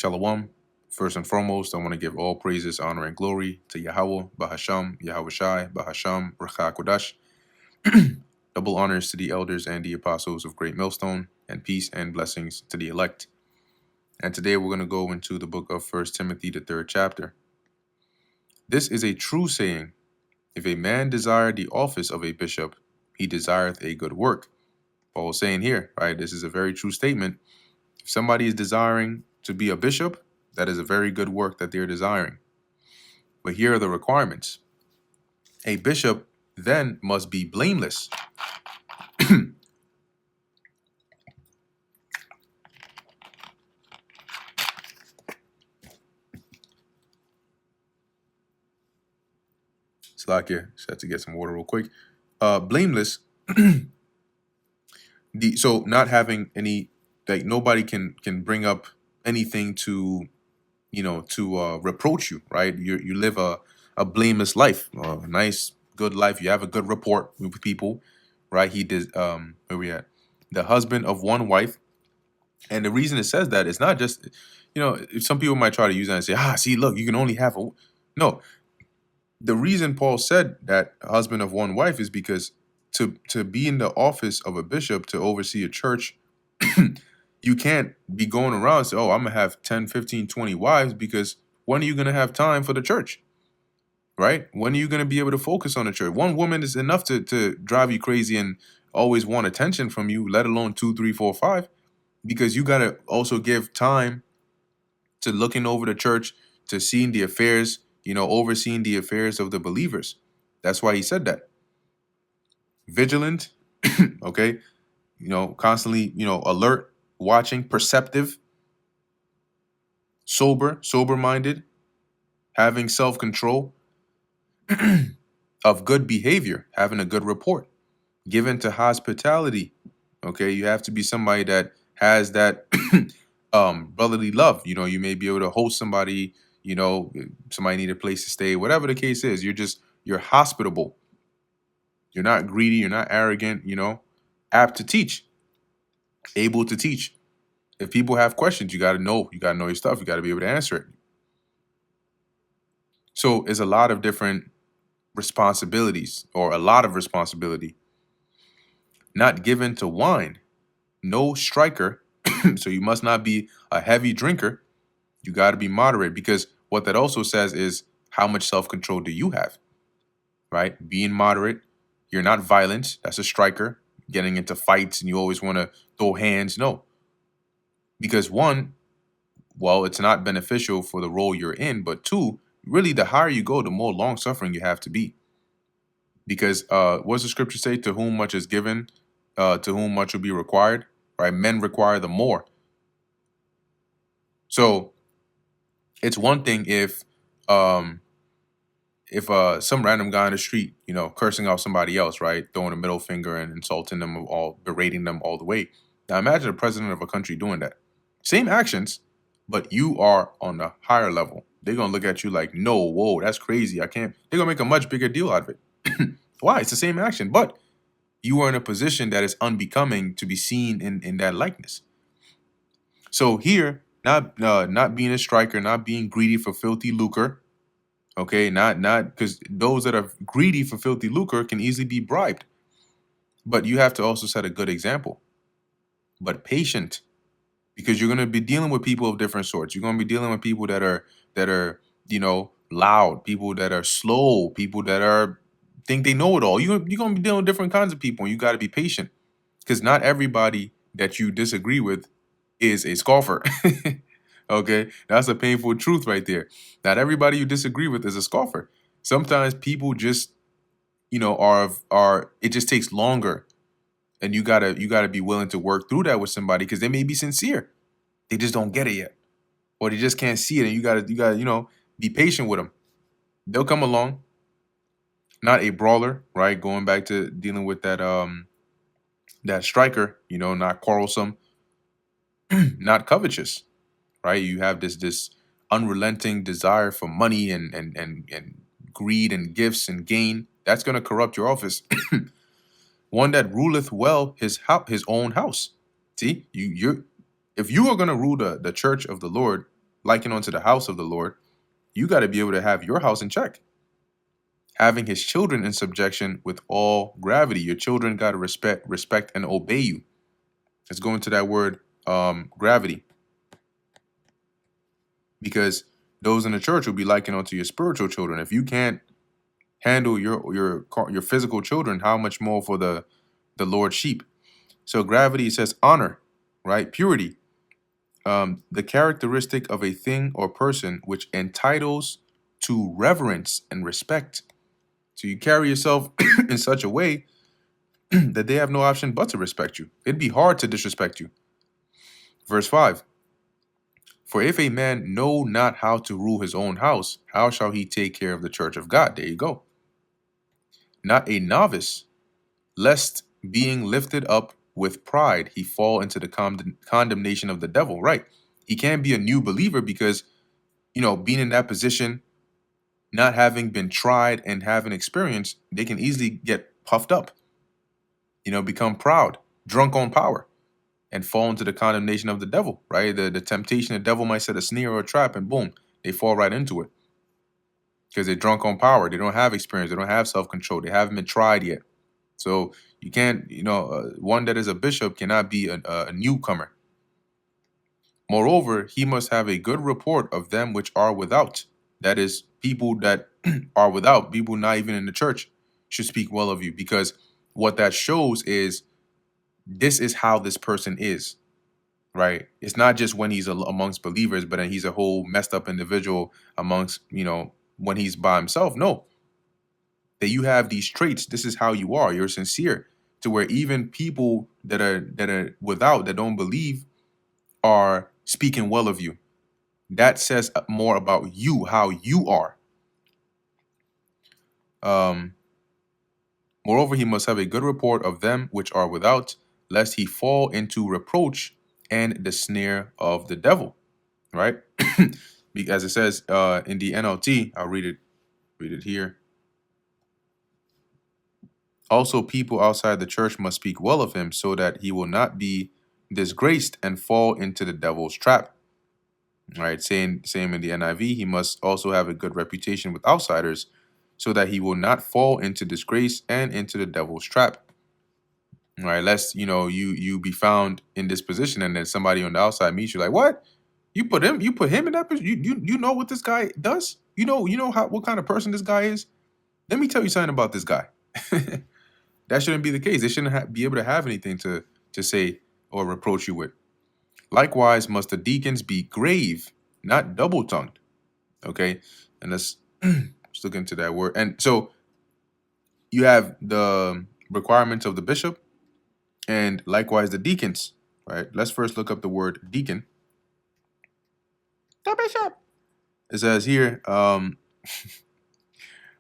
Shalom. First and foremost, I want to give all praises, honor, and glory to Yahweh, Bahasham, Yahweh Shai, Bahasham, Racha Kodash. Double honors to the elders and the apostles of Great Millstone, and peace and blessings to the elect. And today we're going to go into the book of 1 Timothy, the 3rd chapter. This is a true saying. If a man desire the office of a bishop, he desireth a good work. Paul is saying here, right? This is a very true statement. If somebody is desiring to be a bishop, that is a very good work that they're desiring. But here are the requirements. A bishop then must be blameless. Slakia, just had to get some water real quick. Blameless. So not having any, like nobody can bring up anything to, reproach you, right? You live a blameless life, a nice, good life. You have a good rapport with people, right? He did. Where we at? The husband of one wife, and the reason it says that is not just, some people might try to use that and say, see, look, you can only have a. No, the reason Paul said that husband of one wife is because to be in the office of a bishop, to oversee a church, you can't be going around and say, oh, I'm going to have 10, 15, 20 wives, because when are you going to have time for the church? Right? When are you going to be able to focus on the church? One woman is enough to drive you crazy and always want attention from you, let alone 2, 3, 4, 5, because you got to also give time to looking over the church, to seeing the affairs, overseeing the affairs of the believers. That's why he said that. Vigilant, okay, constantly, alert, watching, perceptive, sober-minded, having self-control, of good behavior, having a good report, given to hospitality. Okay, you have to be somebody that has that brotherly love. You may be able to host somebody, somebody need a place to stay, whatever the case is. You're hospitable. You're not greedy, you're not arrogant, apt to teach, able to teach. If people have questions, you got to know your stuff. You got to be able to answer it. So it's a lot of different responsibilities, or a lot of responsibility. Not given to wine, no striker. So you must not be a heavy drinker. You got to be moderate, because what that also says is how much self-control do you have, right? Being moderate. You're not violent. That's a striker. Getting into fights and you always want to throw hands. No. Because one, well, it's not beneficial for the role you're in. But two, really, the higher you go, the more long-suffering you have to be. Because what does the scripture say? To whom much is given, to whom much will be required, right? Men require the more. So it's one thing if some random guy on the street, cursing out somebody else, right, throwing a middle finger and insulting them, all berating them all the way. Now imagine the president of a country doing that. Same actions, but you are on a higher level. They're gonna look at you like, no, whoa, that's crazy. I can't. They're gonna make a much bigger deal out of it. Why? It's the same action, but you are in a position that is unbecoming to be seen in that likeness. So here, not being a striker, not being greedy for filthy lucre. Okay, not because those that are greedy for filthy lucre can easily be bribed. But you have to also set a good example. But patient, because you're going to be dealing with people of different sorts. You're going to be dealing with people that are loud, people that are slow, people that think they know it all. You're going to be dealing with different kinds of people, and you got to be patient, because not everybody that you disagree with is a scoffer. Okay, that's a painful truth right there. Not everybody you disagree with is a scoffer. Sometimes people just, are it just takes longer, and you gotta be willing to work through that with somebody, because they may be sincere, they just don't get it yet, or they just can't see it, and you gotta be patient with them. They'll come along. Not a brawler, right? Going back to dealing with that striker, not quarrelsome, not covetous. Right? You have this unrelenting desire for money and greed and gifts and gain. That's going to corrupt your office. One that ruleth well his own house. See, if you are going to rule the church of the Lord, liken unto the house of the Lord, you got to be able to have your house in check, having his children in subjection with all gravity. Your children got to respect, and obey you. Let's go into that word, gravity, because those in the church will be likened unto your spiritual children. If you can't handle your physical children, how much more for the Lord's sheep? So gravity says honor, right? Purity, the characteristic of a thing or person which entitles to reverence and respect. So you carry yourself in such a way that they have no option but to respect you. It'd be hard to disrespect you. Verse 5. For if a man know not how to rule his own house, how shall he take care of the church of God? There you go. Not a novice, lest being lifted up with pride, he fall into the condemnation of the devil. Right. He can't be a new believer because, being in that position, not having been tried and having experience, they can easily get puffed up, become proud, drunk on power, and fall into the condemnation of the devil, right? The temptation, the devil might set a snare or a trap, and boom, they fall right into it because they're drunk on power. They don't have experience. They don't have self-control. They haven't been tried yet. So you can't, one that is a bishop cannot be a newcomer. Moreover, he must have a good report of them which are without. That is, people that are without, people not even in the church, should speak well of you, because what that shows is this is how this person is, right? It's not just when he's amongst believers, but then he's a whole messed up individual amongst, when he's by himself. No, that you have these traits. This is how you are. You're sincere, to where even people that are without, that don't believe, are speaking well of you. That says more about you, how you are. Moreover, he must have a good report of them which are without, lest he fall into reproach and the snare of the devil. Right? As it says in the NLT, I'll read it here. Also, people outside the church must speak well of him, so that he will not be disgraced and fall into the devil's trap. All right, same in the NIV. He must also have a good reputation with outsiders, so that he will not fall into disgrace and into the devil's trap. All right, lest you be found in this position, and then somebody on the outside meets you like, what? You put him in that position? You know what this guy does? You know what kind of person this guy is? Let me tell you something about this guy. That shouldn't be the case. They shouldn't be able to have anything to say or reproach you with. Likewise, must the deacons be grave, not double-tongued. Okay, and let's look into that word. And so you have the requirements of the bishop, and likewise the deacons. Right. Let's first look up the word deacon. The bishop. It says here,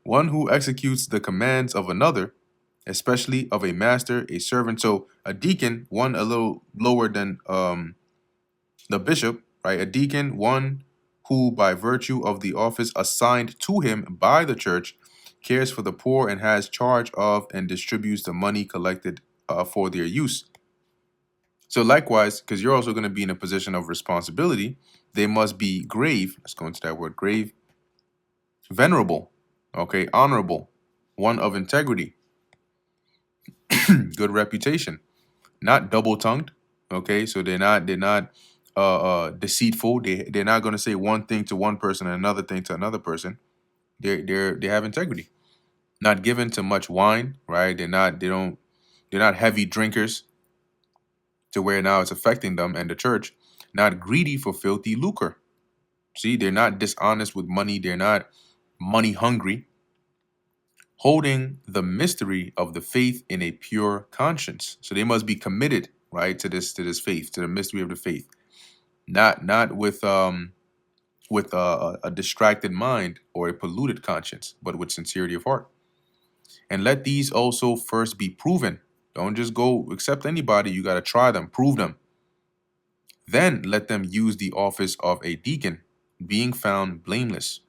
one who executes the commands of another, especially of a master, a servant. So a deacon, one a little lower than the bishop, right? A deacon, one who by virtue of the office assigned to him by the church, cares for the poor and has charge of and distributes the money collected for their use. So likewise, because you're also going to be in a position of responsibility, they must be grave. Let's go into that word, grave. Venerable, okay, honorable, one of integrity, good reputation, not double-tongued, okay, so they're not deceitful. They're not going to say one thing to one person and another thing to another person. They have integrity. Not given to much wine, right? They're not heavy drinkers to where now it's affecting them and the church. Not greedy for filthy lucre. See, they're not dishonest with money. They're not money hungry. Holding the mystery of the faith in a pure conscience. So they must be committed, right, to this faith, to the mystery of the faith. Not with a distracted mind or a polluted conscience, but with sincerity of heart. And let these also first be proven. Don't just go accept anybody. You got to try them, prove them. Then let them use the office of a deacon, being found blameless.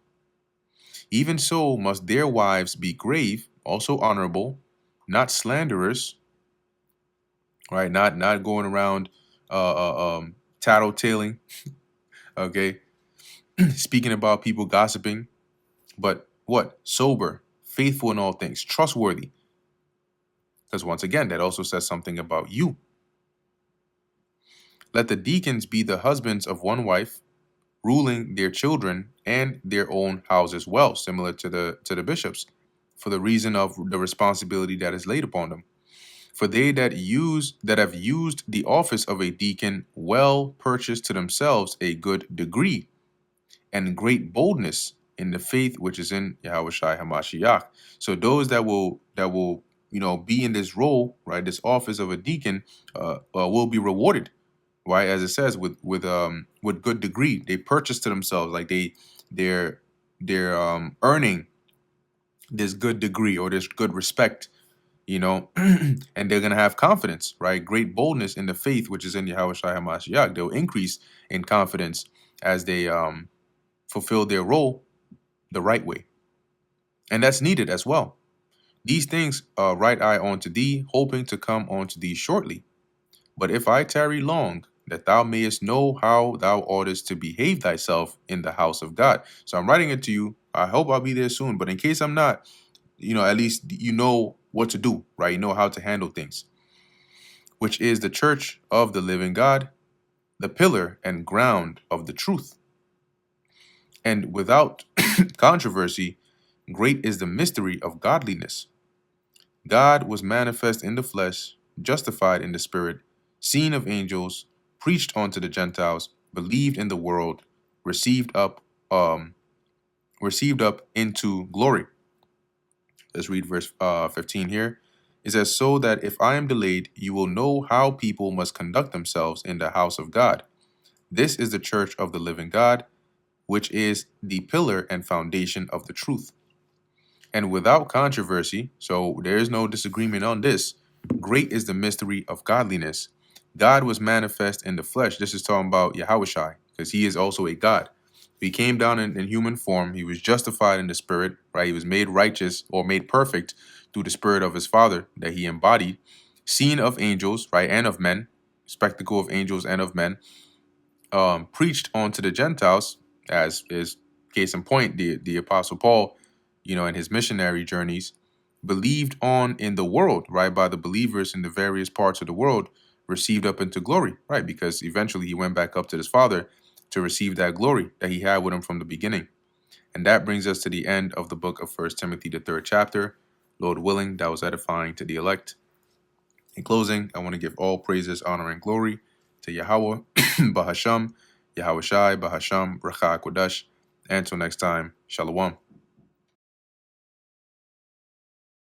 Even so must their wives be grave, also honorable, not slanderers, right? Not going around tattletaling, okay? speaking about people gossiping, but what? Sober, faithful in all things, trustworthy. Because once again, that also says something about you. Let the deacons be the husbands of one wife, ruling their children and their own houses well, similar to the bishops, for the reason of the responsibility that is laid upon them. For they that have used the office of a deacon well purchase to themselves a good degree and great boldness in the faith which is in Yahweh Shai Hamashiach. So those that will be in this role, right, this office of a deacon, will be rewarded, right? As it says, with good degree, they purchase to themselves, like they're earning this good degree or this good respect, and they're gonna have confidence, right? Great boldness in the faith which is in Yahweh Shai Hamashiach. They'll increase in confidence as they fulfill their role the right way. And that's needed as well. These things write I unto thee, hoping to come unto thee shortly. But if I tarry long, that thou mayest know how thou oughtest to behave thyself in the house of God. So I'm writing it to you. I hope I'll be there soon. But in case I'm not, at least you know what to do, right? You know how to handle things, which is the church of the living God, the pillar and ground of the truth. And without controversy, great is the mystery of godliness. God was manifest in the flesh, justified in the spirit, seen of angels, preached unto the Gentiles, believed in the world, received up, um, received up into glory. Let's read verse 15 here. It says, so that if I am delayed, you will know how people must conduct themselves in the house of God. This is the church of the living God, which is the pillar and foundation of the truth. And without controversy, so there is no disagreement on this, great is the mystery of godliness. God was manifest in the flesh. This is talking about Yahushai, because he is also a God. He came down in human form. He was justified in the spirit, right? He was made righteous or made perfect through the spirit of his Father that he embodied. Seen of angels, right, and of men, spectacle of angels and of men, preached unto the Gentiles, as is case in point, the Apostle Paul, in his missionary journeys, believed on in the world, right, by the believers in the various parts of the world, received up into glory, right, because eventually he went back up to his Father to receive that glory that he had with him from the beginning. And that brings us to the end of the book of 1 Timothy, the 3rd chapter. Lord willing, that was edifying to the elect. In closing, I want to give all praises, honor, and glory to Yahweh, Bahasham, Yahweh Shai, Bahasham, Bracha Kodash. And until next time, Shalom.